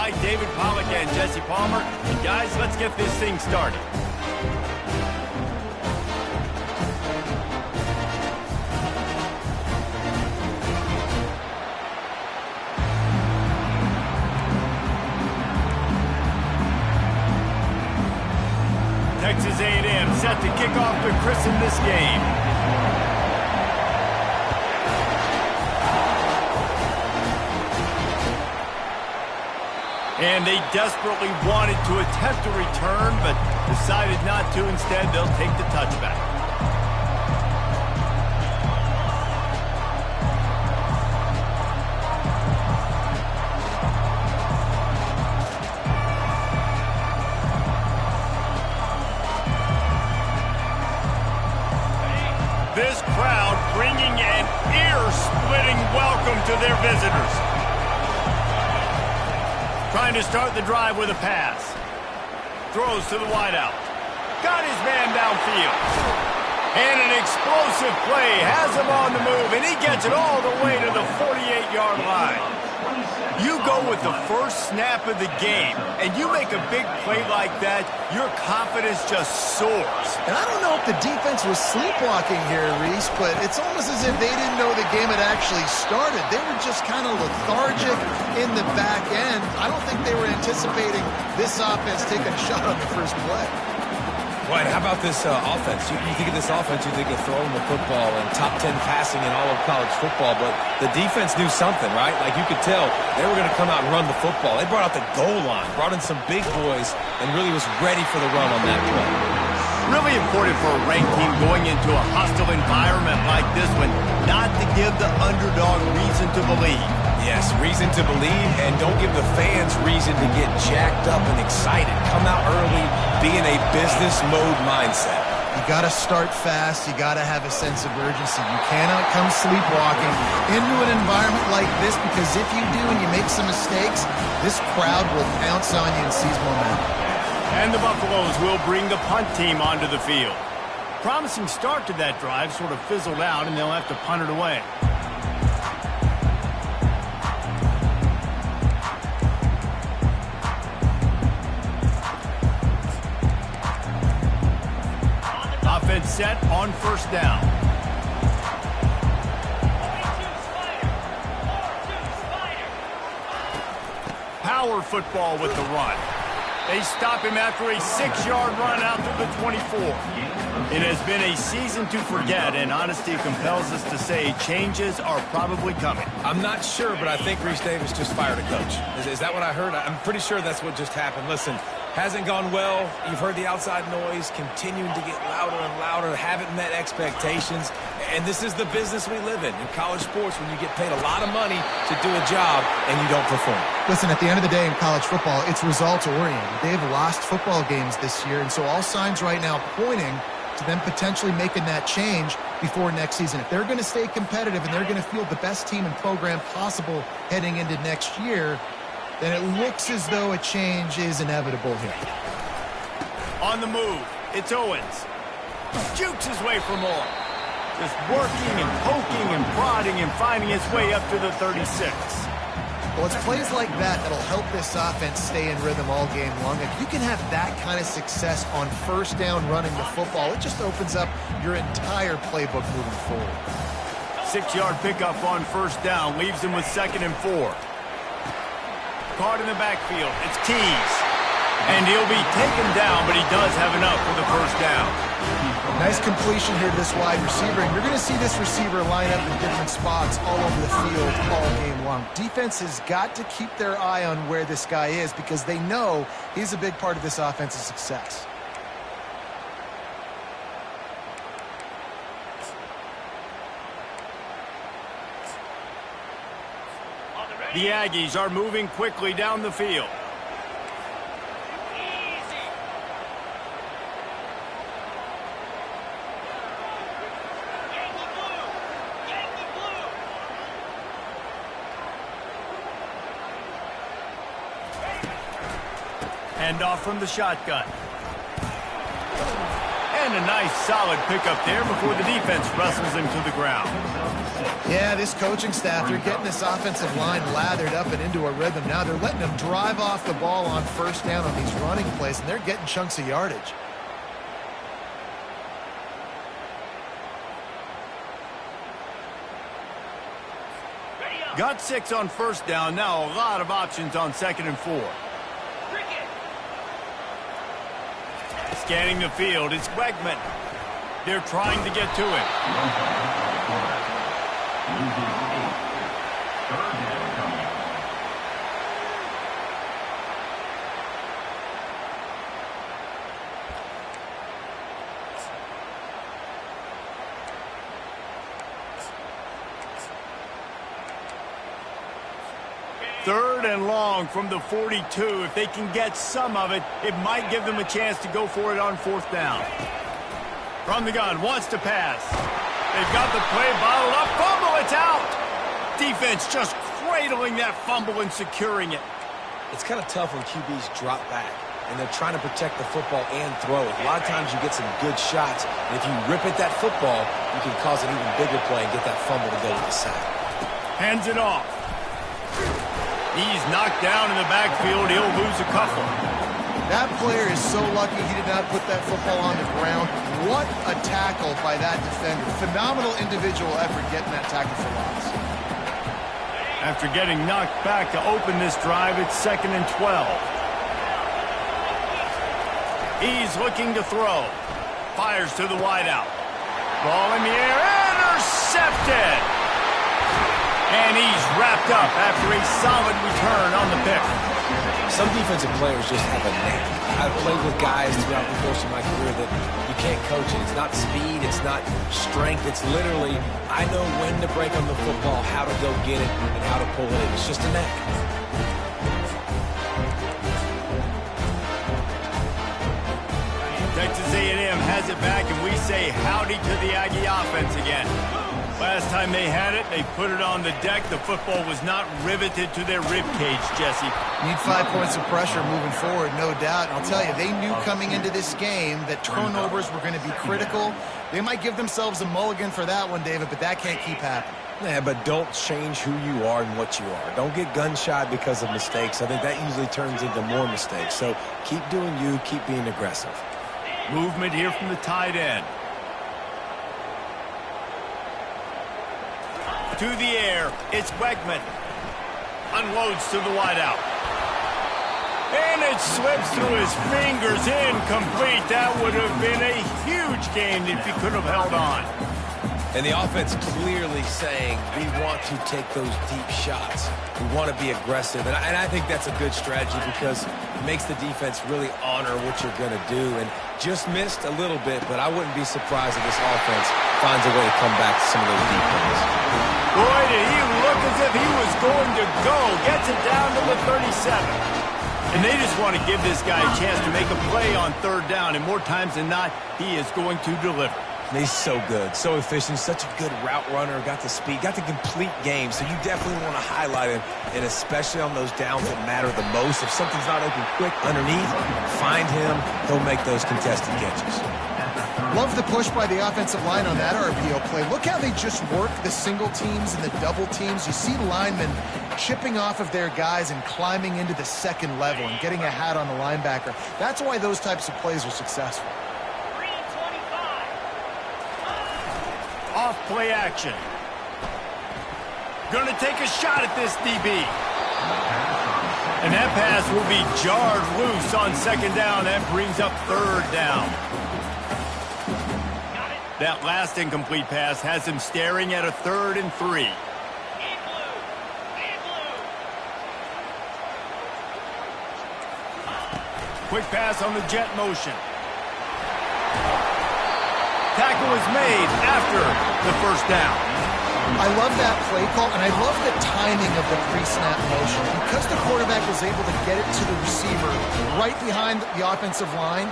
Hi, David Pollack and Jesse Palmer. And guys, let's get this thing started. Texas A&M set to kick off to christen this game. And they desperately wanted to attempt a return, but decided not to. Instead, they'll take the touchback. This crowd bringing an ear-splitting welcome to their visitors. Trying to start the drive with a pass. Throws to the wideout. Got his man downfield. And an explosive play has him on the move, and he gets it all the way to the 48-yard line. You go with the first snap of the game, and you make a big play like that, your confidence just soars. And I don't know if the defense was sleepwalking here, Reese, but it's almost as if they didn't know the game had actually started. They were just kind of lethargic in the back end. I don't think they were anticipating this offense taking a shot on the first play. Right, how about this offense? You think of this offense, you think of throwing the football and top 10 passing in all of college football, but the defense knew something, right? Like you could tell they were going to come out and run the football. They brought out the goal line, brought in some big boys, and really was ready for the run on that play. Really important for a ranked team going into a hostile environment like this one, not to give the underdog reason to believe. Yes, reason to believe, and don't give the fans reason to get jacked up and excited. Come out early, be in a business mode mindset. You got to start fast. You got to have a sense of urgency. You cannot come sleepwalking into an environment like this, because if you do and you make some mistakes, this crowd will pounce on you and seize momentum. And the Buffaloes will bring the punt team onto the field. Promising start to that drive sort of fizzled out, and they'll have to punt it away. Offense set on first down. Power football with the run. They stop him after a 6-yard run out to the 24. It has been a season to forget, and honesty compels us to say changes are probably coming. I'm not sure, but I think Reese Davis just fired a coach. Is that what I heard? I'm pretty sure that's what just happened. Listen, hasn't gone well. You've heard the outside noise continuing to get louder and louder. Haven't met expectations. And this is the business we live in college sports, when you get paid a lot of money to do a job and you don't perform. Listen, at the end of the day in college football, it's results-oriented. They've lost football games this year, and so all signs right now pointing to them potentially making that change before next season. If they're going to stay competitive and they're going to field the best team and program possible heading into next year, then it looks as though a change is inevitable here. On the move, it's Owens. Jukes his way for more. Just working and poking and prodding and finding his way up to the 36. Well, it's plays like that that'll help this offense stay in rhythm all game long. If you can have that kind of success on first down running the football, it just opens up your entire playbook moving forward. 6-yard pickup on first down leaves him with 2nd and 4. Caught in the backfield. It's Keys. And he'll be taken down, but he does have enough for the first down. Nice completion here to this wide receiver, and you're going to see this receiver line up in different spots all over the field all game long. Defense has got to keep their eye on where this guy is, because they know he's a big part of this offense's success. The Aggies are moving quickly down the field. Handoff from the shotgun. And a nice solid pickup there before the defense wrestles him to the ground. Yeah, this coaching staff, they're getting this offensive line lathered up and into a rhythm. Now they're letting them drive off the ball on first down on these running plays, and they're getting chunks of yardage. Got 6 on first down. Now a lot of options on 2nd and 4. Scanning the field, it's Wegman. They're trying to get to it. Third and long from the 42. If they can get some of it, it might give them a chance to go for it on 4th down. From the gun, wants to pass. They've got the play bottled up. Fumble, it's out. Defense just cradling that fumble and securing it. It's kind of tough when QBs drop back, and they're trying to protect the football and throw it. A lot of times you get some good shots, and if you rip at that football, you can cause an even bigger play and get that fumble to go to the side. Hands it off. He's knocked down in the backfield. He'll lose a couple. That player is so lucky he did not put that football on the ground. What a tackle by that defender. Phenomenal individual effort getting that tackle for loss. After getting knocked back to open this drive, it's 2nd and 12. He's looking to throw. Fires to the wideout. Ball in the air. Intercepted! And he's wrapped up after a solid return on the pick. Some defensive players just have a knack. I've played with guys throughout the course of my career that you can't coach it. It's not speed, it's not strength. It's literally, I know when to break on the football, how to go get it, and how to pull it in. It's just a knack. Texas A&M has it back, and we say howdy to the Aggie offense again. Last time they had it, they put it on the deck. The football was not riveted to their rib cage, Jesse. Need 5 points of pressure moving forward, no doubt. And I'll tell you, they knew coming into this game that turnovers were going to be critical. They might give themselves a mulligan for that one, David, but that can't keep happening. Yeah, but don't change who you are and what you are. Don't get gun-shy because of mistakes. I think that usually turns into more mistakes. So keep doing you, keep being aggressive. Movement here from the tight end. To the air, it's Wegman. Unloads to the wideout. And it slips through his fingers, incomplete. That would have been a huge gain if he could have held on. And the offense clearly saying, we want to take those deep shots. We want to be aggressive. And I think that's a good strategy because it makes the defense really honor what you're going to do. And just missed a little bit, but I wouldn't be surprised if this offense finds a way to come back to some of those deep plays. Boy, did he look as if he was going to go. Gets it down to the 37. And they just want to give this guy a chance to make a play on 3rd down. And more times than not, he is going to deliver. And he's so good, so efficient, such a good route runner, got the speed, got the complete game. So you definitely want to highlight him, and especially on those downs that matter the most. If something's not open quick underneath, find him. He'll make those contested catches. Love the push by the offensive line on that RPO play. Look how they just work the single teams and the double teams. You see linemen chipping off of their guys and climbing into the 2nd level and getting a hat on the linebacker. That's why those types of plays are successful. Off play action. Gonna take a shot at this DB. And that pass will be jarred loose on 2nd down. That brings up 3rd down. That last incomplete pass has him staring at a 3rd and 3. Quick pass on the jet motion. Tackle is made after the 1st down. I love that play call, and I love the timing of the pre-snap motion. Because the quarterback was able to get it to the receiver right behind the offensive line,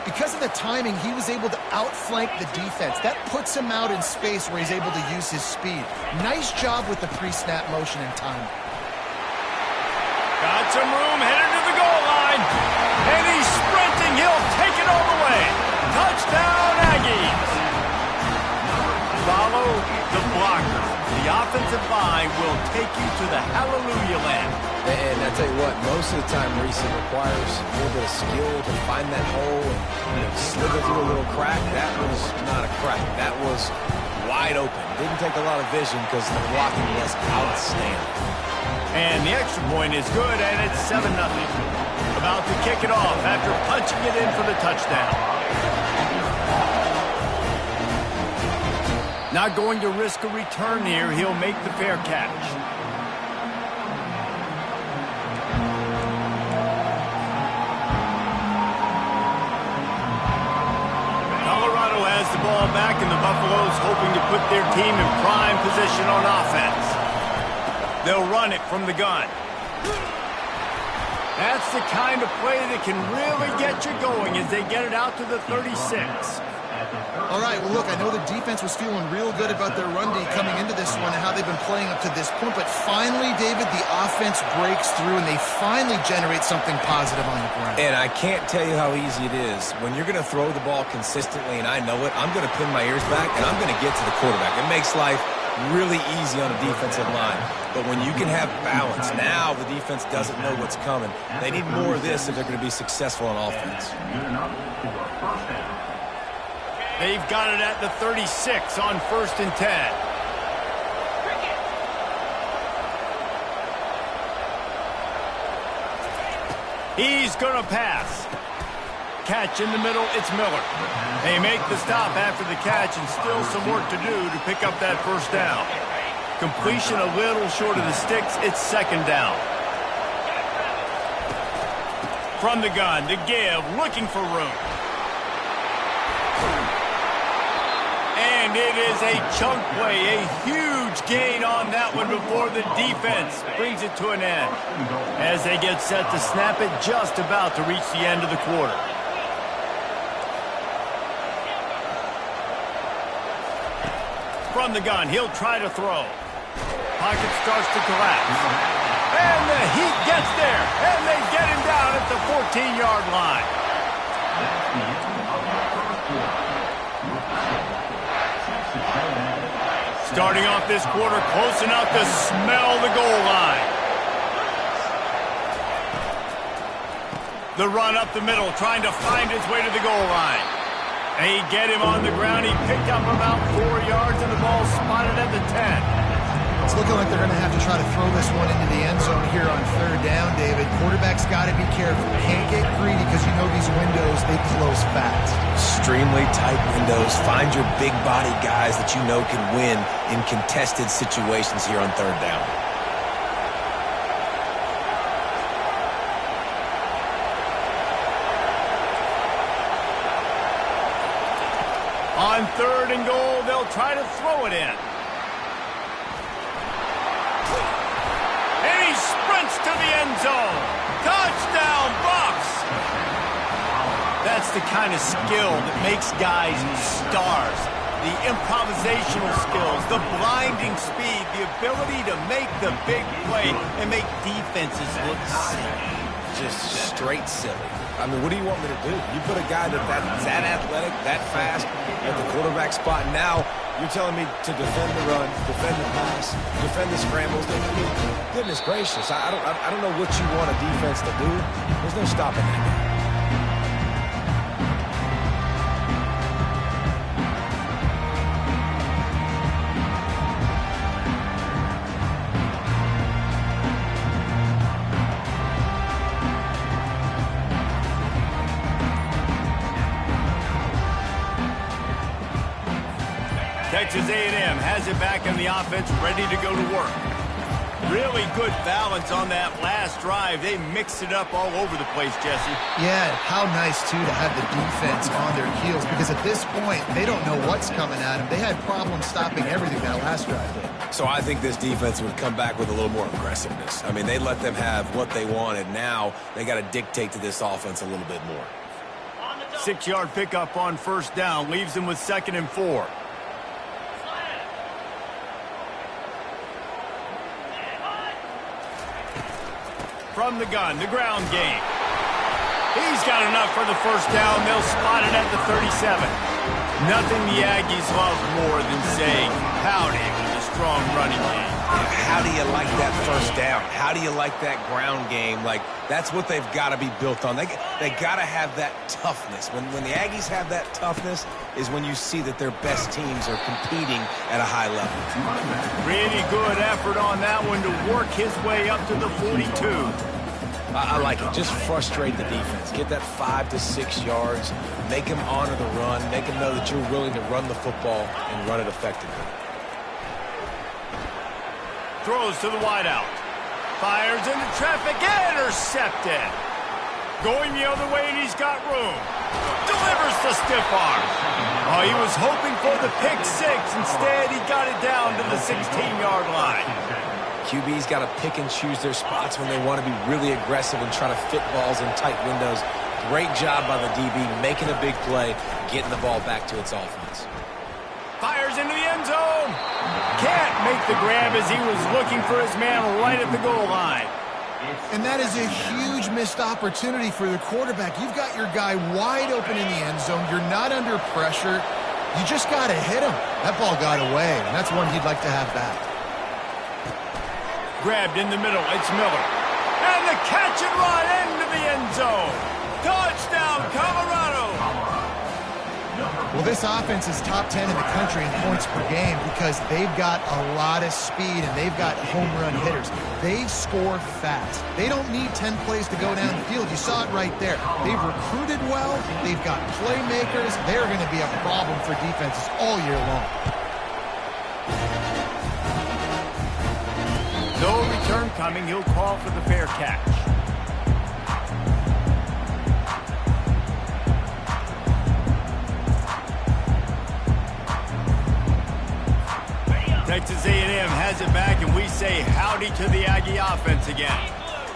because of the timing, he was able to outflank the defense. That puts him out in space where he's able to use his speed. Nice job with the pre-snap motion and timing. Got some room, headed to the goal line. And he's sprinting. He'll take it all the way. Touchdown, Aggies. Follow the blocker. The offensive line will take you to the hallelujah land. And I tell you what, most of the time, Reese, it requires a little bit of skill to find that hole and slither through a little crack. That was not a crack. That was wide open. Didn't take a lot of vision because the blocking was outstanding. And the extra point is good, and it's 7-0. About to kick it off after punching it in for the touchdown. Not going to risk a return here. He'll make the fair catch. Colorado has the ball back, and the Buffaloes hoping to put their team in prime position on offense. They'll run it from the gun. That's the kind of play that can really get you going as they get it out to the 36. All right, well, look, I know the defense was feeling real good about their run D coming into this one and how they've been playing up to this point, but finally, David, the offense breaks through and they finally generate something positive on the ground. And I can't tell you how easy it is. When you're going to throw the ball consistently, and I know it, I'm going to pin my ears back and I'm going to get to the quarterback. It makes life really easy on a defensive line. But when you can have balance, now the defense doesn't know what's coming. They need more of this if they're going to be successful on offense. They've got it at the 36 on 1st and 10. He's going to pass. Catch in the middle, it's Miller. They make the stop after the catch and still some work to do to pick up that first down. Completion a little short of the sticks, it's 2nd down. From the gun, to give, looking for room. And it is a chunk play, a huge gain on that one before the defense brings it to an end. As they get set to snap it, just about to reach the end of the quarter. From the gun, he'll try to throw. Pocket starts to collapse. And the heat gets there, and they get him down at the 14-yard line. Starting off this quarter, close enough to smell the goal line. The run up the middle, trying to find its way to the goal line. They get him on the ground. He picked up about 4 yards, and the ball spotted at the 10. It's looking like they're going to have to try to throw this one into the end zone here on 3rd down, David. Quarterback's got to be careful. Can't get greedy because you know these windows, they close fast. Extremely tight windows. Find your big body guys that you know can win in contested situations here on 3rd down. On 3rd and goal, they'll try to throw it in. And he sprints to the end zone. Touchdown, Bucs! That's the kind of skill that makes guys stars. The improvisational skills, the blinding speed, the ability to make the big play and make defenses look silly. Just straight silly. I mean, what do you want me to do? You put a guy that's that athletic, that fast, at the quarterback spot. Now you're telling me to defend the run, defend the pass, defend the scrambles. I mean, goodness gracious, I don't know what you want a defense to do. There's no stopping that guy. Texas A&M has it back in the offense, ready to go to work. Really good balance on that last drive. They mixed it up all over the place, Jesse. Yeah, how nice, too, to have the defense on their heels, because at this point, they don't know what's coming at them. They had problems stopping everything that last drive did. So I think this defense would come back with a little more aggressiveness. I mean, they let them have what they wanted. Now they got to dictate to this offense a little bit more. 6-yard pickup on 1st down leaves them with 2nd and 4. From the gun, the ground game. He's got enough for the 1st down. They'll spot it at the 37. Nothing the Aggies love more than saying howdy when the strong running game. How do you like that first down? How do you like that ground game? Like, that's what they've got to be built on. They got to have that toughness. When the Aggies have that toughness is when you see that their best teams are competing at a high level. Really good effort on that one to work his way up to the 42. I like it. Just frustrate the defense. Get that 5 to 6 yards. Make them honor the run. Make them know that you're willing to run the football and run it effectively. Throws to the wideout. Fires into traffic. Intercepted. Going the other way, and he's got room. Delivers the stiff arm. Oh, he was hoping for the pick six. Instead, he got it down to the 16-yard line. QB's got to pick and choose their spots when they want to be really aggressive and try to fit balls in tight windows. Great job by the DB making a big play, getting the ball back to its offense. Fires into the end zone. Can't make the grab as he was looking for his man right at the goal line. And that is a huge missed opportunity for the quarterback. You've got your guy wide open in the end zone. You're not under pressure. You just got to hit him. That ball got away, and that's one he'd like to have back. Grabbed in the middle. It's Miller. And the catch and run into the end zone. Touchdown, Colorado. Well, this offense is top 10 in the country in points per game because they've got a lot of speed and they've got home run hitters. They score fast. They don't need 10 plays to go down the field. You saw it right there. They've recruited well. They've got playmakers. They're going to be a problem for defenses all year long. No return coming. He'll call for the fair catch. Texas A&M has it back, and we say howdy to the Aggie offense again.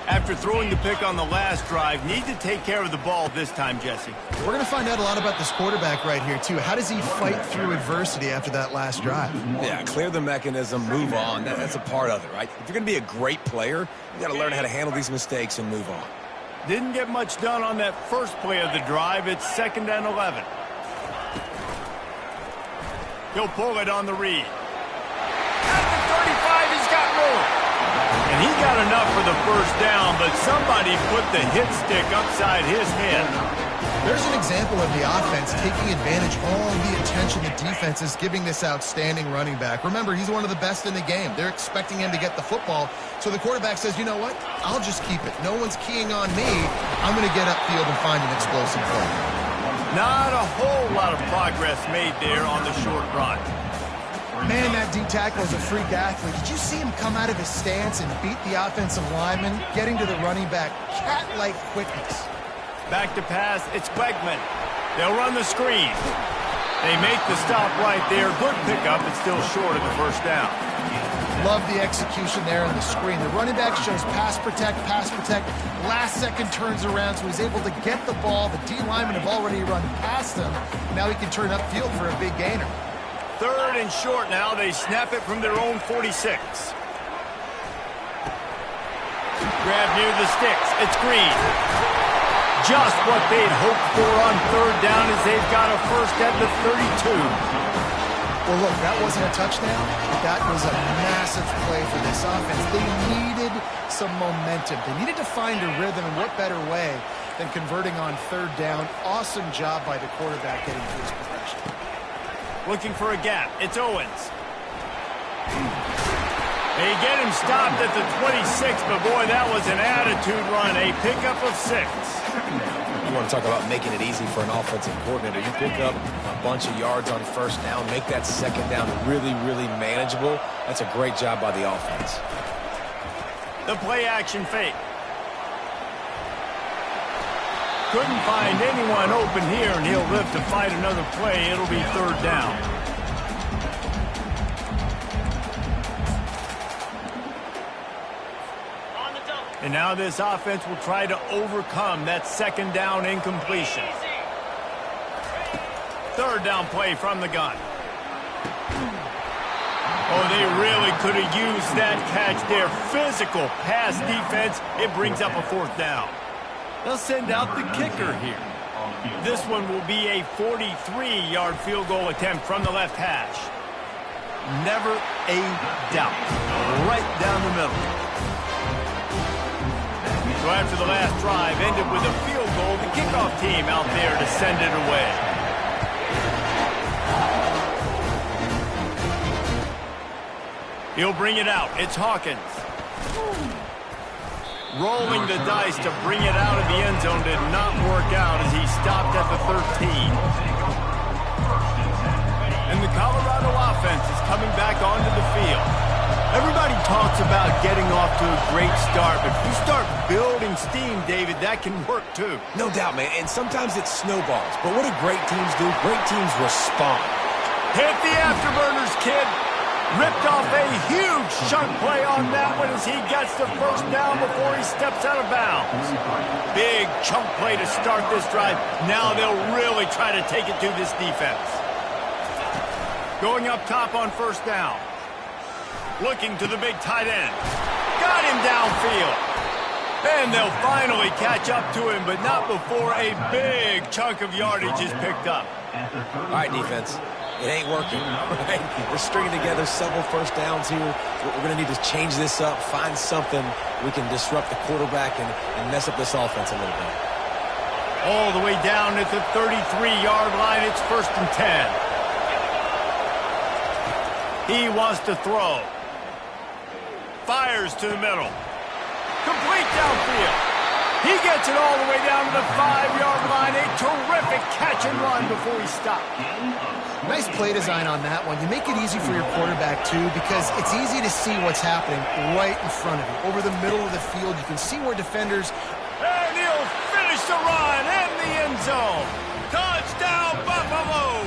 After throwing the pick on the last drive, need to take care of the ball this time, Jesse. We're going to find out a lot about this quarterback right here, too. How does he fight through adversity after that last drive? Yeah, clear the mechanism, move on. That's a part of it, right? If you're going to be a great player, you got to learn how to handle these mistakes and move on. Didn't get much done on that first play of the drive. It's 2nd and 11. He'll pull it on the read. At the 35, he's got room. And he got enough for the first down, but somebody put the hit stick upside his head. There's an example of the offense taking advantage of all the attention the defense is giving this outstanding running back. Remember, he's one of the best in the game. They're expecting him to get the football. So the quarterback says, you know what? I'll just keep it. No one's keying on me. I'm going to get upfield and find an explosive play. Not a whole lot of progress made there on the short run. Man, that D tackle is a freak athlete. Did you see him come out of his stance and beat the offensive lineman, getting to the running back? Cat-like quickness. Back to pass, it's Wegman. They'll run the screen. They make the stop right there. Good pickup, but still short of the first down. Love the execution there on the screen. The running back shows pass protect. Last second turns around, so he's able to get the ball. The D linemen have already run past him. Now he can turn upfield for a big gainer. 3rd and short now. They snap it from their own 46. Grab near the sticks. It's Green. Just what they'd hoped for on 3rd down as they've got a first at the 32. Well, look, that wasn't a touchdown. That was a massive play for this offense. They needed some momentum. They needed to find a rhythm, and what better way than converting on 3rd down. Awesome job by the quarterback getting to his progression. Looking for a gap. It's Owens. They get him stopped at the 26, but boy, that was an attitude run. A pickup of 6. You want to talk about making it easy for an offensive coordinator. You pick up a bunch of yards on first down, make that 2nd down really, really manageable. That's a great job by the offense. The play action fake. Couldn't find anyone open here, and he'll live to fight another play. It'll be 3rd down. And now this offense will try to overcome that 2nd down incompletion. 3rd down play from the gun. Oh, they really could have used that catch there. Physical pass defense. It brings up a 4th down. They'll send out the kicker here. This one will be a 43-yard field goal attempt from the left hash. Never a doubt. Right down the middle. So after the last drive ended with a field goal, the kickoff team out there to send it away. He'll bring it out. It's Hawkins. Rolling the dice to bring it out of the end zone did not work out as he stopped at the 13. And the Colorado offense is coming back onto the field. Everybody talks about getting off to a great start, but if you start building steam, David, that can work too. No doubt, man, and sometimes it snowballs. But what do great teams do? Great teams respond. Hit the afterburners, kid. Ripped off a huge chunk play on that one as he gets the first down before he steps out of bounds. Big chunk play to start this drive. Now they'll really try to take it to this defense. Going up top on first down. Looking to the big tight end. Got him downfield. And they'll finally catch up to him, but not before a big chunk of yardage is picked up. All right, defense. It ain't working, right? We're stringing together several first downs here. We're going to need to change this up, find something we can disrupt the quarterback and mess up this offense a little bit. All the way down at the 33-yard line, it's 1st and 10. He wants to throw. Fires to the middle. Complete downfield. He gets it all the way down to the 5-yard line. A terrific catch and run before he stopped. Nice play design on that one. You make it easy for your quarterback, too, because it's easy to see what's happening right in front of you. Over the middle of the field, you can see where defenders... And he'll finish the run in the end zone. Touchdown, Buffalo!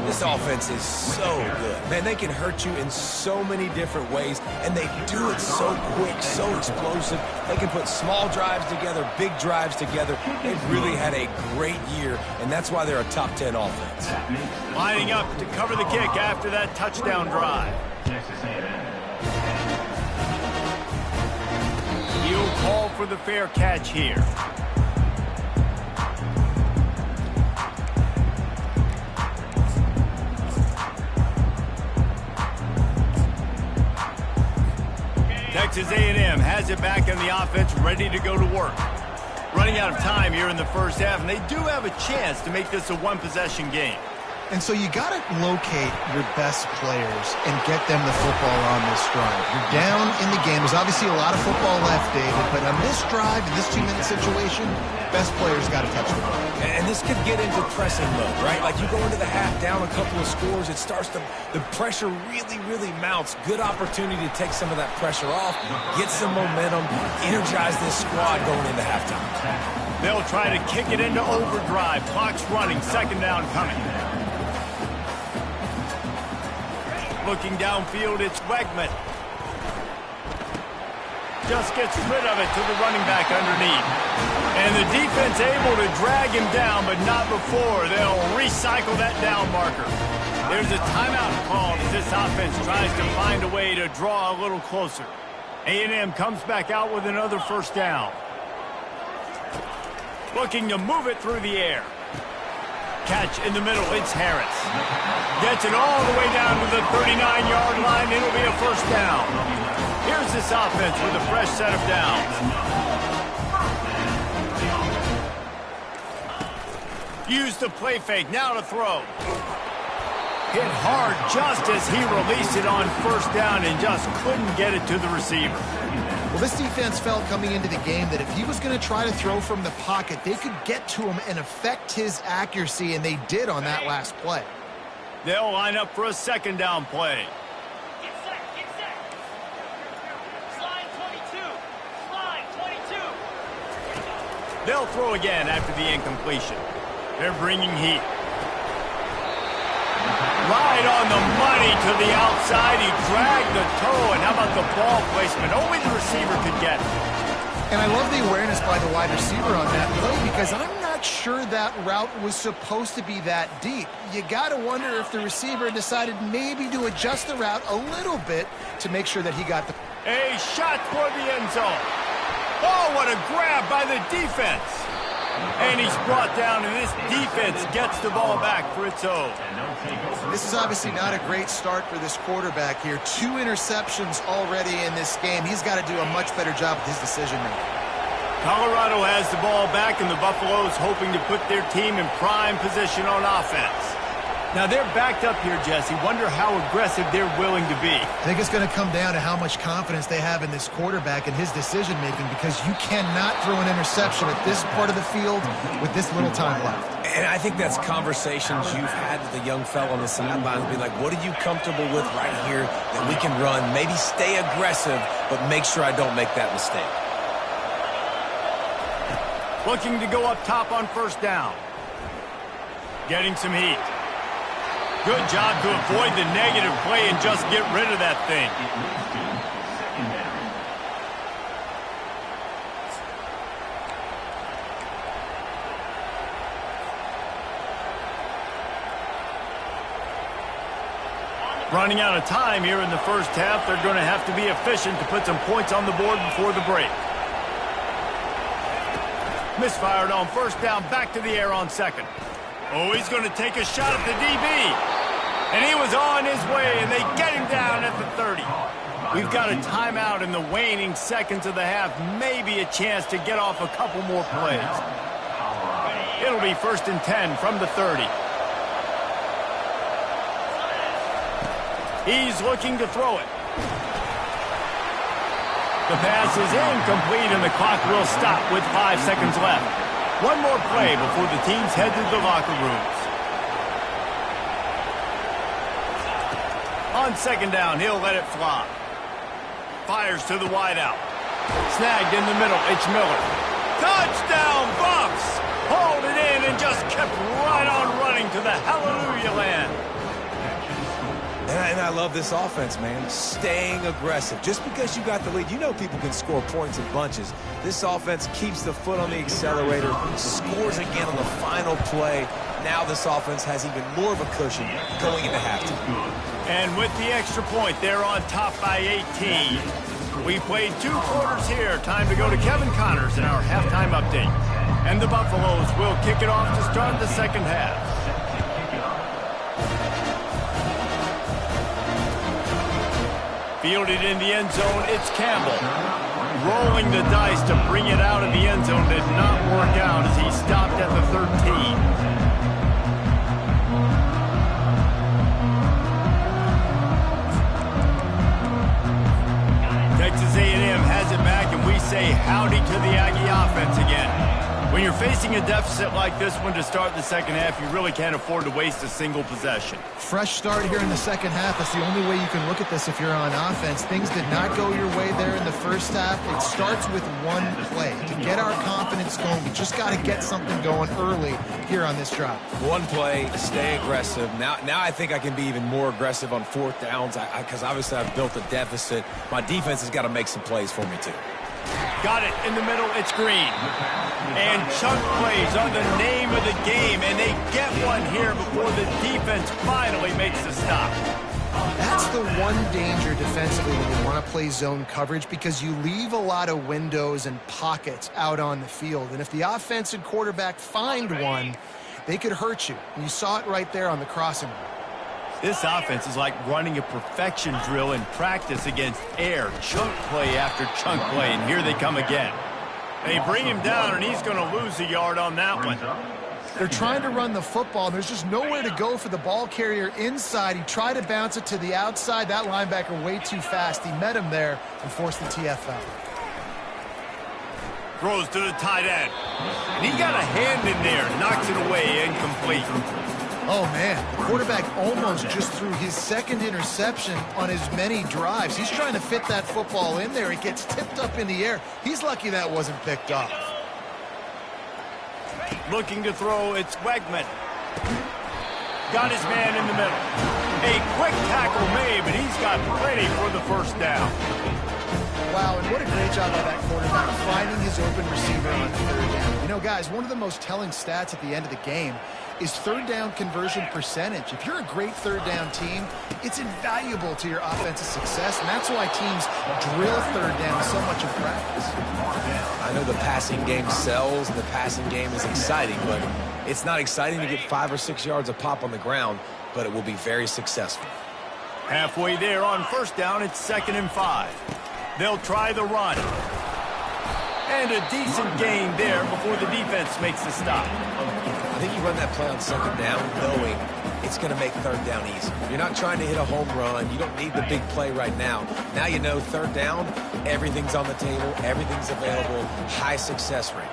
This offense is so good. Man, they can hurt you in so many different ways, and they do it so quick, so explosive. They can put small drives together, big drives together. They've really had a great year, and that's why they're a top 10 offense. Lining up to cover the kick after that touchdown drive. He'll call for the fair catch here. Texas A&M has it back in the offense, ready to go to work. Running out of time here in the first half, and they do have a chance to make this a one-possession game. And so you got to locate your best players and get them the football on this drive. You're down in the game. There's obviously a lot of football left, David, but on this drive, in this 2-minute situation, best players got to touch the ball. And this could get into pressing mode, right? Like you go into the half down a couple of scores, it starts to, the pressure really mounts. Good opportunity to take some of that pressure off, get some momentum, energize this squad going into halftime. They'll try to kick it into overdrive. Clock's running, 2nd down coming. Looking downfield, it's Wegman. Just gets rid of it to the running back underneath. And the defense able to drag him down, but not before. They'll recycle that down marker. There's a timeout called as this offense tries to find a way to draw a little closer. A&M comes back out with another first down. Looking to move it through the air. Catch in the middle, it's Harris. Gets it all the way down to the 39-yard line. It'll be a first down. Here's this offense with a fresh set of downs. Use the play fake, now to throw. Hit hard just as he released it on first down and just couldn't get it to the receiver. Well, this defense felt coming into the game that if he was going to try to throw from the pocket, they could get to him and affect his accuracy, and they did on that last play. They'll line up for a 2nd down play. Get set. Slide 22. Slide 22. They'll throw again after the incompletion. They're bringing heat. Right on the money to the outside. He dragged the toe, and how about the ball placement? Only the receiver could get it. And I love the awareness by the wide receiver on that play because I'm not sure that route was supposed to be that deep. You got to wonder if the receiver decided maybe to adjust the route a little bit to make sure that he got the... A shot toward the end zone. Oh, what a grab by the defense. And he's brought down, and this defense gets the ball back for its own. This is obviously not a great start for this quarterback here. 2 interceptions already in this game. He's got to do a much better job with his decision-making. Colorado has the ball back, and the Buffaloes hoping to put their team in prime position on offense. Now, they're backed up here, Jesse. Wonder how aggressive they're willing to be. I think it's going to come down to how much confidence they have in this quarterback and his decision-making, because you cannot throw an interception at this part of the field with this little time left. And I think that's conversations you've had with the young fellow on the sidelines. Be like, what are you comfortable with right here that we can run? Maybe stay aggressive, but make sure I don't make that mistake. Looking to go up top on first down. Getting some heat. Good job to avoid the negative play and just get rid of that thing. Running out of time here in the first half. They're going to have to be efficient to put some points on the board before the break. Misfired on first down, back to the air on second. Oh, he's going to take a shot at the DB. And he was on his way, and they get him down at the 30. We've got a timeout in the waning seconds of the half. Maybe a chance to get off a couple more plays. It'll be 1st and 10 from the 30. He's looking to throw it. The pass is incomplete, and the clock will stop with 5 seconds left. One more play before the teams head to the locker rooms. On second down, he'll let it fly. Fires to the wideout. Snagged in the middle, it's Miller. Touchdown, Buffs! Hauled it in and just kept right on running to the hallelujah land. And I love this offense, man. Staying aggressive. Just because you got the lead, you know people can score points in bunches. This offense keeps the foot on the accelerator, scores again on the final play. Now this offense has even more of a cushion going into halftime. And with the extra point, they're on top by 18. We played 2 quarters here. Time to go to Kevin Connors in our halftime update. And the Buffaloes will kick it off to start the second half. Fielded in the end zone, it's Campbell. Rolling the dice to bring it out of the end zone did not work out as he stopped at the 13. Texas A&M has it back, and we say howdy to the Aggie offense again. When you're facing a deficit like this one to start the second half, you really can't afford to waste a single possession. Fresh start here in the second half. That's the only way you can look at this if you're on offense. Things did not go your way there in the first half. It starts with one play. To get our confidence going, we just got to get something going early here on this drive. One play, stay aggressive. Now I think I can be even more aggressive on 4th downs because obviously I've built a deficit. My defense has got to make some plays for me too. Got it in the middle, it's Green. And chunk plays are the name of the game, and they get one here before the defense finally makes the stop. That's the one danger defensively when you want to play zone coverage, because you leave a lot of windows and pockets out on the field. And if the offense and quarterback find one, they could hurt you. And you saw it right there on the crossing route. This offense is like running a perfection drill in practice against air. Chunk play after chunk play, and here they come again. They bring him down, and he's going to lose a yard on that one. They're trying to run the football, and there's just nowhere to go for the ball carrier inside. He tried to bounce it to the outside. That linebacker way too fast. He met him there and forced the TFL. Throws to the tight end. And he got a hand in there, knocks it away, incomplete. Oh, man, the quarterback almost just threw his second interception on as many drives. He's trying to fit that football in there. It gets tipped up in the air. He's lucky that wasn't picked off. Looking to throw, it's Wegman. Got his man in the middle. A quick tackle made, but he's got plenty for the first down. Wow, and what a great job by that quarterback finding his open receiver on 3rd down. You know, guys, one of the most telling stats at the end of the game is third down conversion percentage. If you're a great third down team, it's invaluable to your offensive success, and that's why teams drill third down so much in practice. I know the passing game sells, and the passing game is exciting, but it's not exciting to get 5 or 6 yards of pop on the ground, but it will be very successful. Halfway there on first down, it's 2nd and 5. They'll try the run. And a decent gain there before the defense makes the stop. I think you run that play on 2nd down knowing it's going to make 3rd down easy. You're not trying to hit a home run. You don't need the big play right now. Now you know 3rd down, everything's on the table, everything's available, high success rate.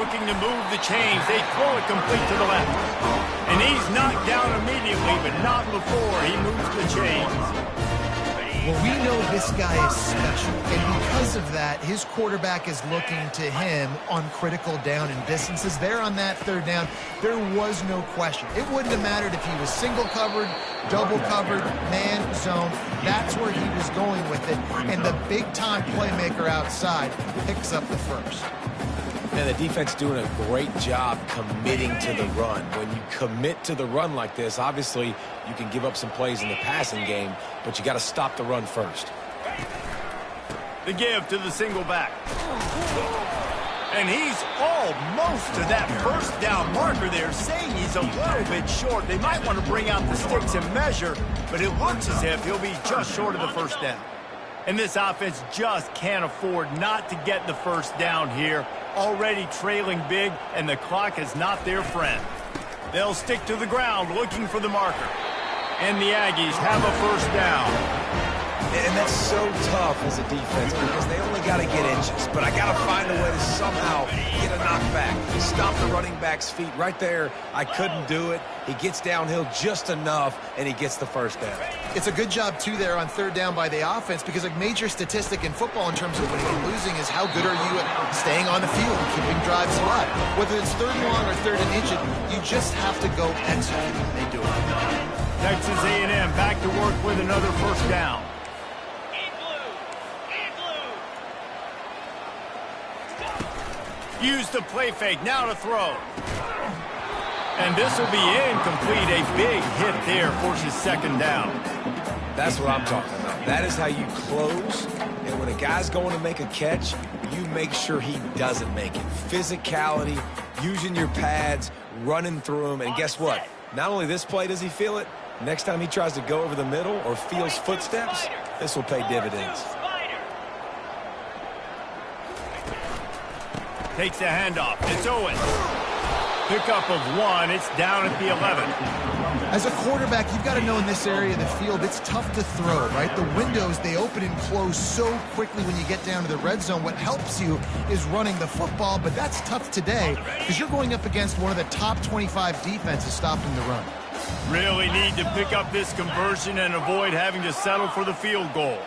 Looking to move the chains. They throw it complete to the left. And he's knocked down immediately, but not before he moves the chains. Well, we know this guy is special, and because of that, his quarterback is looking to him on critical down and distances. There on that 3rd down, there was no question. It wouldn't have mattered if he was single covered, double covered, man, zone. That's where he was going with it, and the big-time playmaker outside picks up the first. And the defense doing a great job committing to the run. When you commit to the run like this, obviously you can give up some plays in the passing game, but you got to stop the run first. The give to the single back. And he's almost to that first down marker there, saying he's a little bit short. They might want to bring out the sticks and measure, but it looks as if he'll be just short of the first down. And this offense just can't afford not to get the first down here. Already trailing big, and the clock is not their friend. They'll stick to the ground looking for the marker. And the Aggies have a first down. And that's so tough as a defense because they only got to get inches. But I got to find a way to somehow get a knockback. Stop the running back's feet right there. I couldn't do it. He gets downhill just enough, and he gets the first down. It's a good job, too, there on 3rd down by the offense because a major statistic in football in terms of winning and losing is how good are you at staying on the field and keeping drives alive. Whether it's 3rd and long or 3rd and inches, you just have to go execute. They do it. Texas A&M back to work with another first down. Use the play fake, now to throw. And this will be incomplete. A big hit there forces 2nd down. That's what I'm talking about. That is how you close. And when a guy's going to make a catch, you make sure he doesn't make it. Physicality, using your pads, running through them. And guess what? Not only this play does he feel it, next time he tries to go over the middle or feels footsteps, this will pay dividends. Takes a handoff. It's Owens. Pickup of 1. It's down at the 11. As a quarterback, you've got to know in this area of the field, it's tough to throw, right? The windows, they open and close so quickly when you get down to the red zone. What helps you is running the football, but that's tough today because you're going up against one of the top 25 defenses stopping the run. Really need to pick up this conversion and avoid having to settle for the field goal.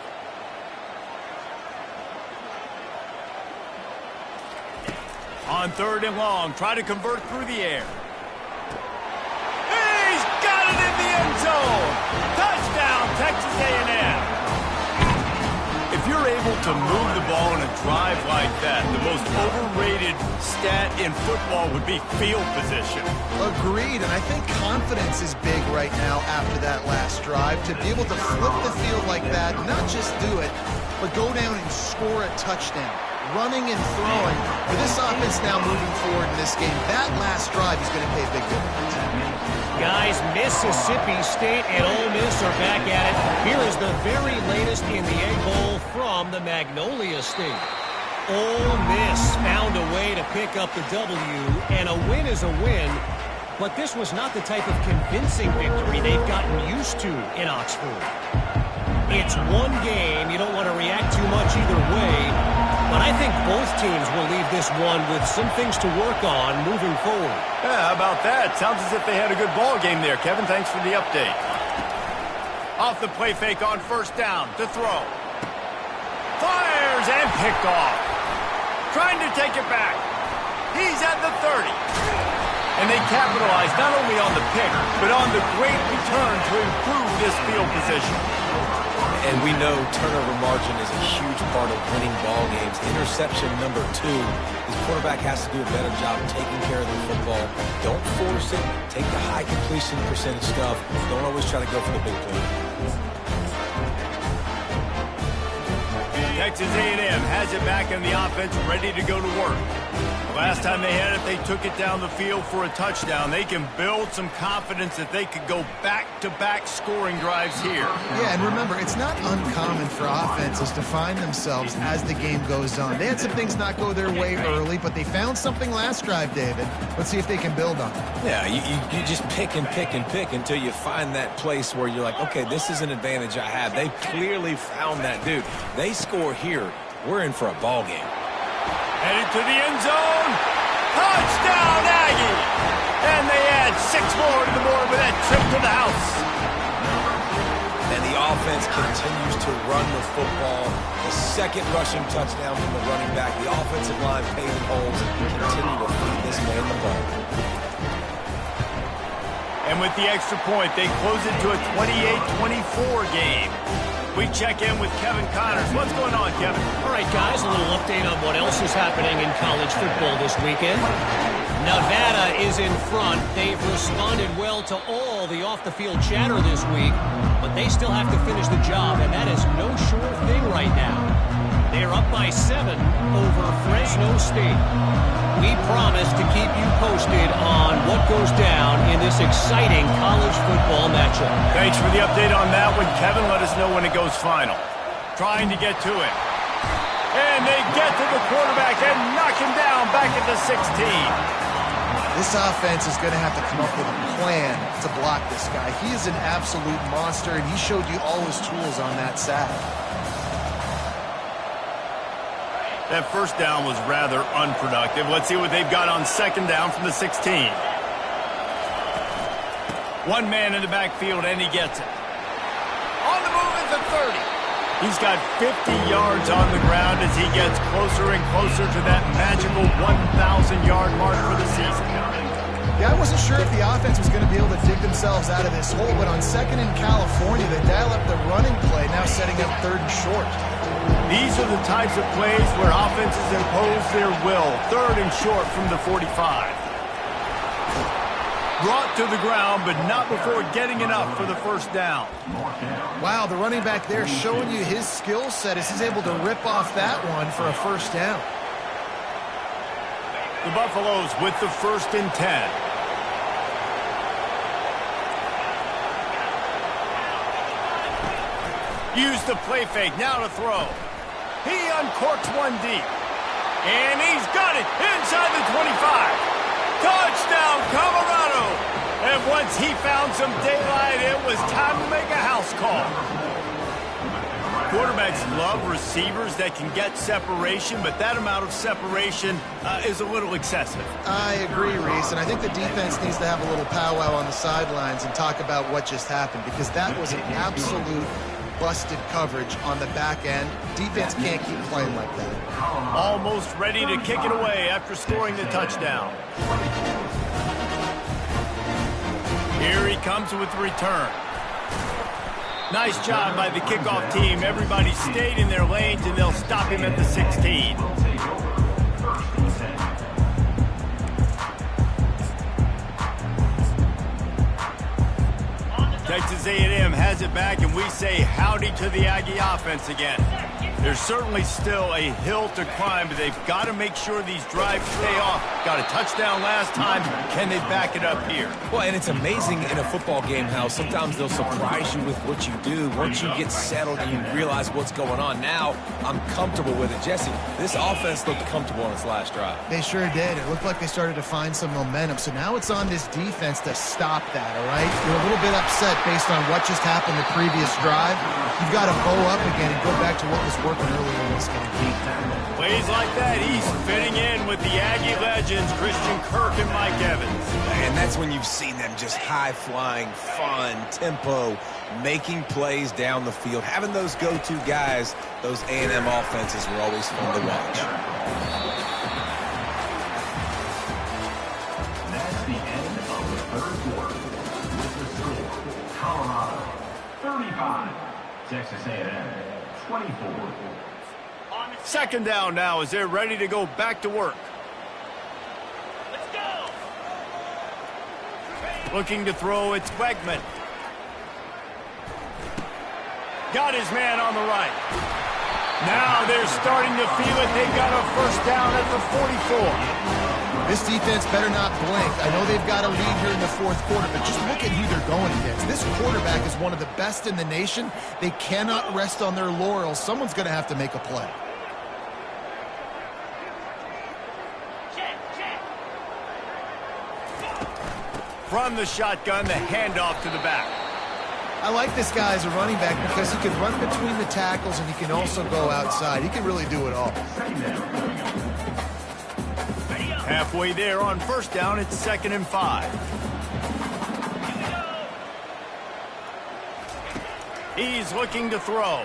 On 3rd and long, try to convert through the air. He's got it in the end zone. Touchdown, Texas A&M. If you're able to move the ball in a drive like that, the most overrated stat in football would be field position. Agreed, and I think confidence is big right now after that last drive. To be able to flip the field like that, not just do it, but go down and score a touchdown. Running and throwing. For this offense now moving forward in this game, that last drive is going to pay a big difference. Guys, Mississippi State and Ole Miss are back at it. Here is the very latest in the Egg Bowl from the Magnolia State. Ole Miss found a way to pick up the W, and a win is a win. But this was not the type of convincing victory they've gotten used to in Oxford. It's one game. You don't want to react too much either way. But I think both teams will leave this one with some things to work on moving forward. Yeah, how about that? Sounds as if they had a good ball game there, Kevin. Thanks for the update. Off the play fake on first down to throw. Fires and picked off. Trying to take it back. He's at the 30. And they capitalize not only on the pick, but on the great return to improve this field position. And we know turnover margin is a huge part of winning ball games. Interception number 2. His quarterback has to do a better job taking care of the football. Don't force it. Take the high completion percentage stuff. Don't always try to go for the big play. Texas A&M has it back in the offense, ready to go to work. Last time they had it, they took it down the field for a touchdown. They can build some confidence that they could go back-to-back scoring drives here. Yeah, and remember, it's not uncommon for offenses to find themselves as the game goes on. They had some things not go their way early, but they found something last drive, David. Let's see if they can build on it. Yeah, you just pick and pick and pick until you find that place where you're like, okay, this is an advantage I have. They clearly found that dude. They score here, we're in for a ball game. Headed to the end zone. Touchdown, Aggie! And they add 6 more to the board with that trip to the house. And the offense continues to run the football. The second rushing touchdown from the running back. The offensive line paving holes and continue to feed this man the ball. And with the extra point, they close it to a 28-24 game. We check in with Kevin Connors. What's going on, Kevin? All right, guys, a little update on what else is happening in college football this weekend. Nevada is in front. They've responded well to all the off-the-field chatter this week, but they still have to finish the job, and that is no sure thing right now. They are up by 7 over Fresno State. We promise to keep you posted on what goes down in this exciting college football matchup. Thanks for the update on that one, Kevin. Let us know when it goes final. Trying to get to it. And they get to the quarterback and knock him down back at the 16. This offense is going to have to come up with a plan to block this guy. He is an absolute monster, and he showed you all his tools on that sack. That first down was rather unproductive. Let's see what they've got on second down from the 16. One man in the backfield, and he gets it. On the move at the 30. He's got 50 yards on the ground as he gets closer and closer to that magical 1,000-yard mark for the season. Yeah, I wasn't sure if the offense was going to be able to dig themselves out of this hole, but on second in California, they dial up the running play, now setting up third and short. These are the types of plays where offenses impose their will. Third and short from the 45. Brought to the ground, but not before getting enough for the first down. Wow, the running back there showing you his skill set as he's able to rip off that one for a first down. The Buffaloes with the 1st and 10. Use the play fake, now to throw. He uncorks one deep. And he's got it inside the 25. Touchdown, Colorado. And once he found some daylight, it was time to make a house call. Quarterbacks love receivers that can get separation, but that amount of separation is a little excessive. I agree, Reese, and I think the defense needs to have a little powwow on the sidelines and talk about what just happened, because that was an absolute busted coverage on the back end. Defense can't keep playing like that. Almost ready to kick it away after scoring the touchdown. Here he comes with the return. Nice job by the kickoff team. Everybody stayed in their lanes, and they'll stop him at the 16. Texas A&M has it back, and we say howdy to the Aggie offense again. There's certainly still a hill to climb, but they've got to make sure these drives pay off. Got a touchdown last time. Can they back it up here? Well, and it's amazing in a football game how sometimes they'll surprise you with what you do. Once you get settled and you realize what's going on, now I'm comfortable with it. Jesse, this offense looked comfortable on its last drive. They sure did. It looked like they started to find some momentum. So now it's on this defense to stop that, all right? You're a little bit upset based on what just happened the previous drive. You've got to bow up again and go back to what was working earlier in this game. Plays like that, he's fitting in with the Aggie legends, Christian Kirk and Mike Evans. And that's when you've seen them just high-flying, fun, tempo, making plays down the field. Having those go-to guys, those A&M offenses were always fun to watch. That's the end of the third quarter. With the score, Colorado 35, Texas A&M, 24. Second down now as they're ready to go back to work. Let's go. Looking to throw, it's Wegman. Got his man on the right. Now they're starting to feel it. They got a first down at the 44. This defense better not blink. I know they've got a lead here in the fourth quarter, but just look at who they're going against. This quarterback is one of the best in the nation. They cannot rest on their laurels. Someone's going to have to make a play. From the shotgun, the handoff to the back. I like this guy as a running back because he can run between the tackles and he can also go outside. He can really do it all. Halfway there on first down, it's 2nd and 5. He's looking to throw.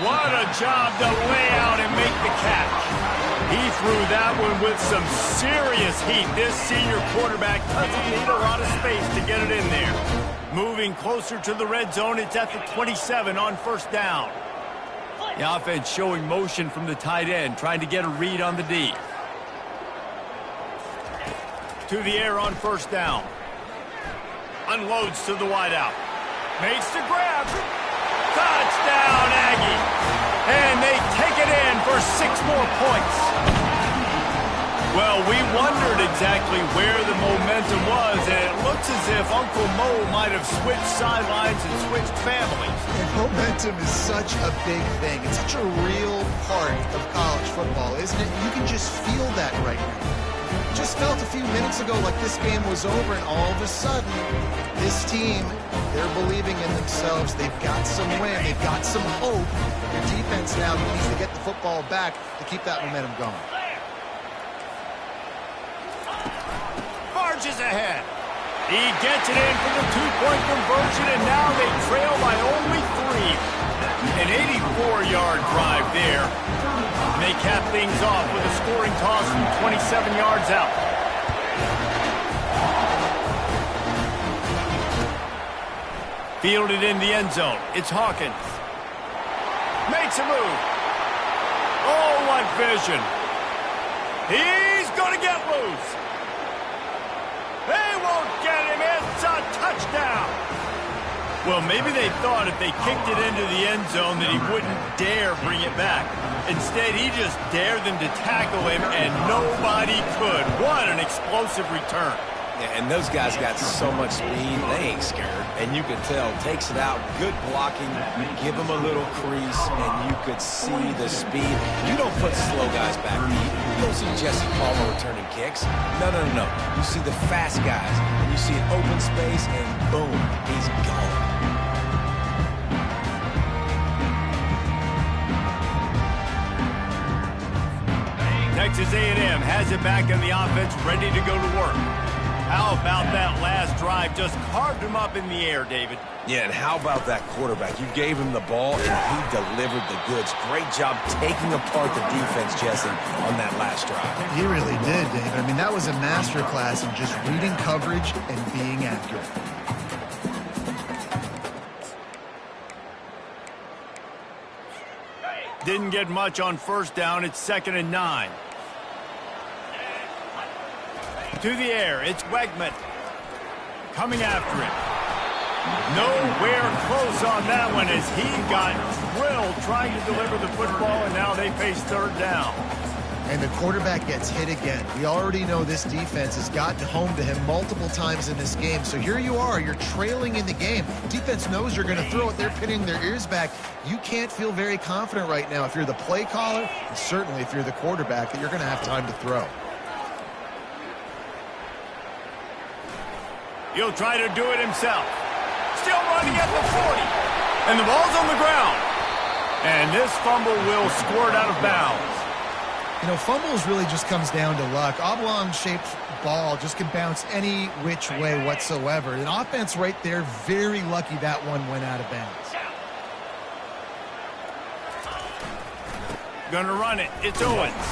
What a job to lay out and make the catch. He threw that one with some serious heat. This senior quarterback doesn't need a lot of space to get it in there. Moving closer to the red zone, it's at the 27 on first down. The offense showing motion from the tight end, trying to get a read on the D. To the air on first down. Unloads to the wideout. Makes the grab. Touchdown, Aggie. And they take it in for 6 more points. Well, we wondered exactly where the momentum was, and it looks as if Uncle Mo might have switched sidelines and switched families. And momentum is such a big thing. It's such a real part of college football, isn't it? You can just feel that right now. Just felt a few minutes ago like this game was over, and all of a sudden, this team, they're believing in themselves. They've got some wind. They've got some hope. Their defense now needs to get the football back to keep that momentum going. Barges ahead. He gets it in for the 2-point conversion, and now they trail by only 3. An 84-yard drive there. And they cap things off with a scoring toss from 27 yards out. Fielded in the end zone. It's Hawkins. Makes a move. Oh, what vision. He's going to get loose. They won't get him. It's a touchdown. Well, maybe they thought if they kicked it into the end zone that he wouldn't dare bring it back. Instead, he just dared them to tackle him, and nobody could. What an explosive return. Yeah, and those guys got so much speed, they ain't scared. And you could tell, takes it out, good blocking, give them a little crease, and you could see the speed. You don't put slow guys back deep. You don't see Jesse Palmer returning kicks. No. You see the fast guys, and you see an open space, and boom, he's gone. Texas A&M has it back in the offense, ready to go to work. How about that last drive? Just carved him up in the air, David. Yeah, and how about that quarterback? You gave him the ball, and he delivered the goods. Great job taking apart the defense, Jesse, on that last drive. He really did, David. I mean, that was a masterclass in just reading coverage and being accurate. Didn't get much on first down. It's 2nd and 9. To the air, it's Wegman. Coming after him. Nowhere close on that one as he got drilled trying to deliver the football, and now they face 3rd down. And the quarterback gets hit again. We already know this defense has gotten home to him multiple times in this game. So here you are, you're trailing in the game. Defense knows you're going to throw it. They're pinning their ears back. You can't feel very confident right now if you're the play caller, and certainly if you're the quarterback, that you're going to have time to throw. He'll try to do it himself. Still running at the 40. And the ball's on the ground. And this fumble will squirt out of bounds. You know, fumbles really just comes down to luck. Oblong-shaped ball just can bounce any which way whatsoever. An offense right there, very lucky that one went out of bounds. Gonna run it. It's Owens.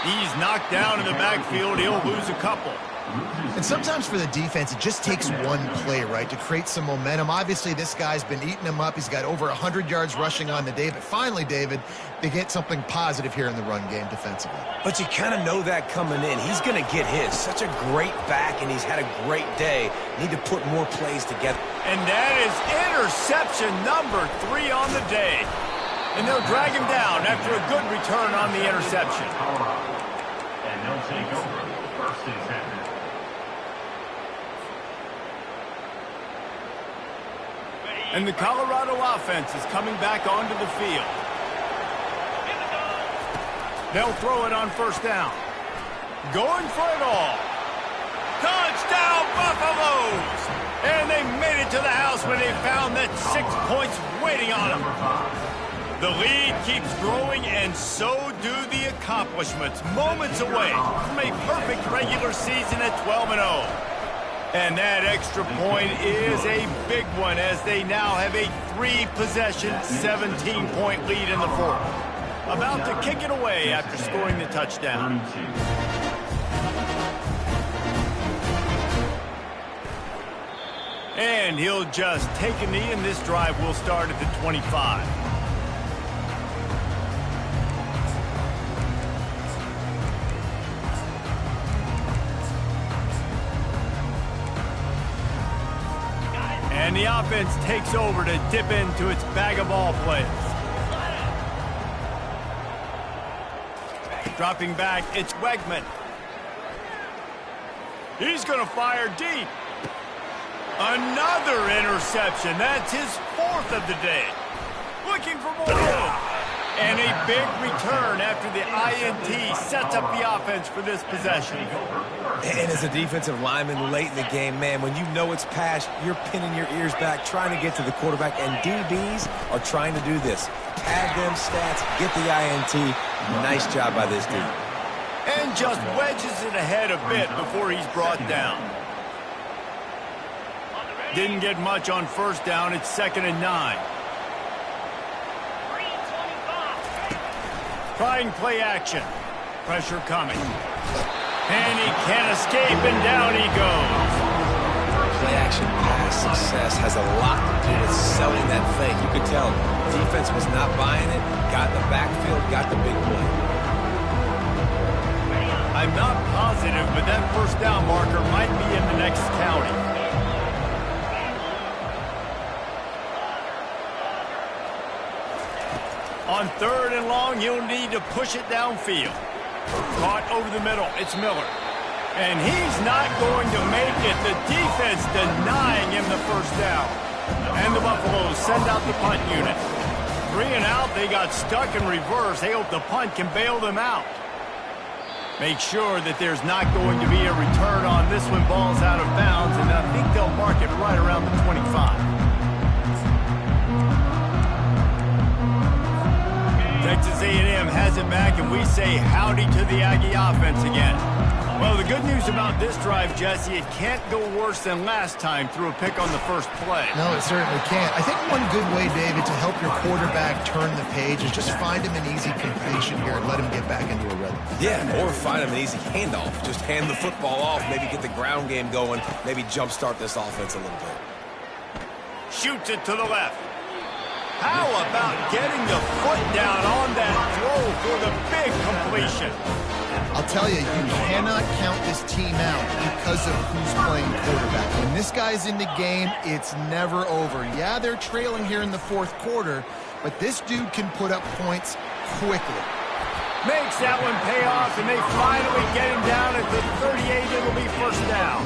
He's knocked down in the backfield. He'll lose a couple. And sometimes for the defense, it just takes one play, right, to create some momentum. Obviously, this guy's been eating them up. He's got over 100 yards rushing on the day. But finally, David, they get something positive here in the run game defensively. But you kind of know that coming in. He's going to get his. Such a great back, and he's had a great day. Need to put more plays together. And that is interception number 3 on the day. And they'll drag him down after a good return on the interception. And they'll take over first and 10. And the Colorado offense is coming back onto the field. They'll throw it on first down. Going for it all. Touchdown, Buffaloes! And they made it to the house when they found that 6 points waiting on them. The lead keeps growing, and so do the accomplishments. Moments away from a perfect regular season at 12-0. And that extra point is a big one as they now have a 3-possession, 17-point lead in the fourth. About to kick it away after scoring the touchdown. And he'll just take a knee, and this drive will start at the 25. And the offense takes over to dip into its bag of ball plays. Dropping back, it's Wegman. He's going to fire deep. Another interception. That's his 4th of the day. Looking for more room. And a big return after the INT sets up the offense for this possession. And as a defensive lineman late in the game, man, when you know it's pass, you're pinning your ears back, trying to get to the quarterback, and DBs are trying to do this. Pad them stats, get the INT. Nice job by this dude. And just wedges it ahead a bit before he's brought down. Didn't get much on first down. It's 2nd and 9. Trying play action. Pressure coming. And he can't escape, and down he goes. Play action pass success has a lot to do with selling that fake. You could tell defense was not buying it. Got in the backfield, got the big play. I'm not positive, but that first down marker might be in the next county. On 3rd and long, he'll need to push it downfield. Caught over the middle. It's Miller. And he's not going to make it. The defense denying him the first down. And the Buffaloes send out the punt unit. 3 and out. They got stuck in reverse. They hope the punt can bail them out. Make sure that there's not going to be a return on this one. Ball's out of bounds, and I think they'll mark it right around the 25. Texas A&M has it back, and we say howdy to the Aggie offense again. Well, the good news about this drive, Jesse, it can't go worse than last time through a pick on the first play. No, it certainly can't. I think one good way, David, to help your quarterback turn the page is just find him an easy completion here and let him get back into a rhythm. Yeah, or find him an easy handoff. Just hand the football off, maybe get the ground game going, maybe jumpstart this offense a little bit. Shoots it to the left. How about getting the foot down on that throw for the big completion? I'll tell you, you cannot count this team out because of who's playing quarterback. When this guy's in the game, it's never over. Yeah, they're trailing here in the 4th quarter, but this dude can put up points quickly. Makes that one pay off, and they finally get him down at the 38. It'll be first down.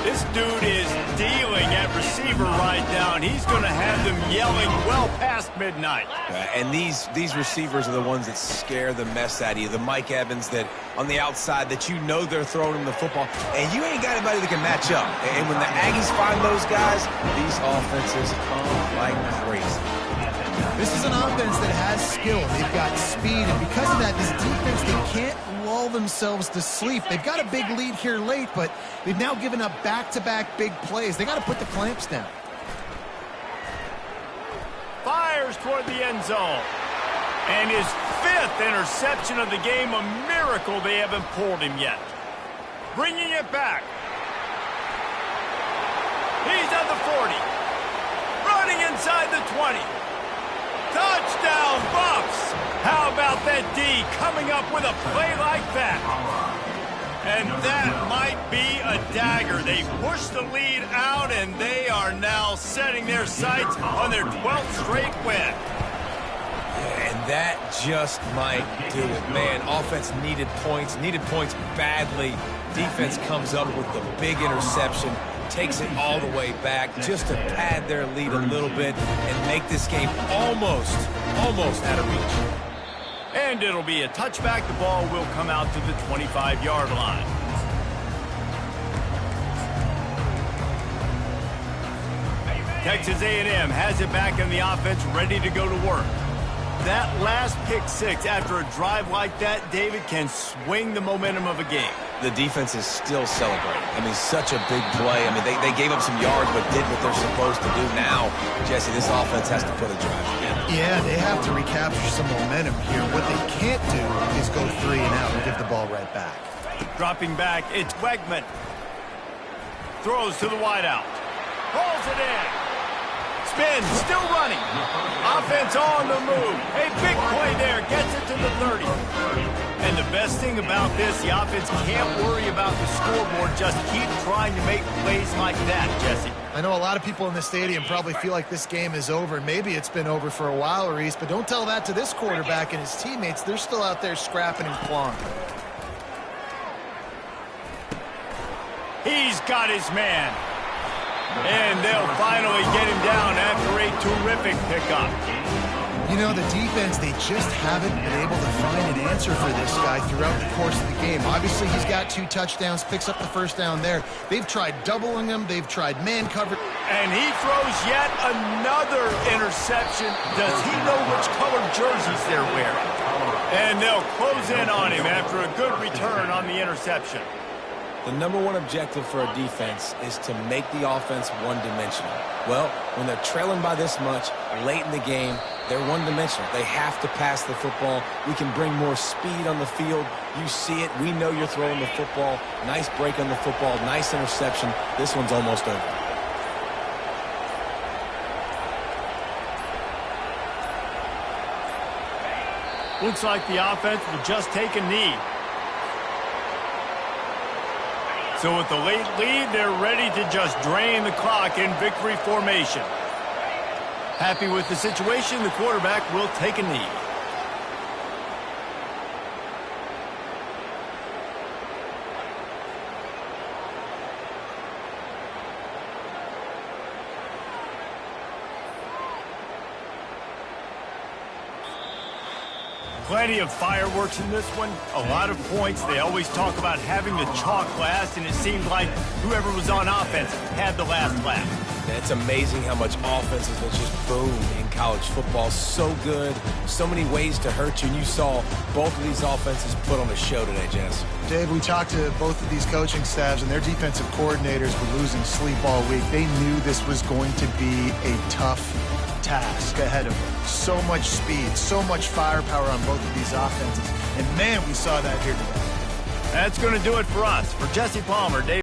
This dude is dealing at receiver right now, and he's going to have them yelling well past midnight. And these receivers are the ones that scare the mess out of you. The Mike Evans that on the outside that you know they're throwing him the football, and you ain't got anybody that can match up. And when the Aggies find those guys, these offenses come like crazy. This is an offense that has skill. They've got speed, and because of that, this defense, they can't lull themselves to sleep. They've got a big lead here late, but they've now given up back-to-back big plays. They got to put the clamps down. Fires toward the end zone. And his 5th interception of the game, a miracle they haven't pulled him yet. bringing it back. He's at the 40. Running inside the 20. Touchdown, Buffs! How about that D coming up with a play like that? And that might be a dagger. They push the lead out, and they are now setting their sights on their 12th straight win. And that just might do it. Man, offense needed points badly. Defense comes up with the big interception, takes it all the way back just to pad their lead a little bit and make this game almost out of reach. And it'll be a touchback. The ball will come out to the 25-yard line. Texas A&M has it back in the offense, ready to go to work. That last pick six after a drive like that, David, can swing the momentum of a game. The defense is still celebrating. I mean, such a big play. I mean, they gave up some yards but did what they're supposed to do. Now, Jesse, this offense has to put a drive together. Yeah, they have to recapture some momentum here. What they can't do is go 3 and out and give the ball right back. Dropping back, it's Wegman. Throws to the wideout. Pulls it in. Spin, still running. Offense on the move. A big play there. Gets it to the 30. And the best thing about this, the offense can't worry about the scoreboard. Just keep trying to make plays like that, Jesse. I know a lot of people in the stadium probably feel like this game is over. Maybe it's been over for a while, Reese, but don't tell that to this quarterback and his teammates. They're still out there scrapping and clawing. He's got his man. And they'll finally get him down after a terrific pickup. You know, the defense, they just haven't been able to find an answer for this guy throughout the course of the game. Obviously, he's got 2 touchdowns, picks up the first down there. They've tried doubling him. They've tried man cover. And he throws yet another interception. Does he know which color jerseys they're wearing? And they'll close in on him after a good return on the interception. The number one objective for a defense is to make the offense one-dimensional. Well, when they're trailing by this much late in the game, they're one-dimensional. They have to pass the football. We can bring more speed on the field. You see it. We know you're throwing the football. Nice break on the football. Nice interception. This one's almost over. Looks like the offense will just take a knee. So with the late lead, they're ready to just drain the clock in victory formation. Happy with the situation, the quarterback will take a knee. Plenty of fireworks in this one, a lot of points. They always talk about having the chalk last, and it seemed like whoever was on offense had the last laugh. It's amazing how much offenses will just boom in college football. So good, so many ways to hurt you, and you saw both of these offenses put on a show today, Jess. Dave, we talked to both of these coaching staffs, and their defensive coordinators were losing sleep all week. They knew this was going to be a tough task ahead of them. So much speed, so much firepower on both of these offenses. And, man, we saw that here today. That's going to do it for us. For Jesse Palmer, Dave.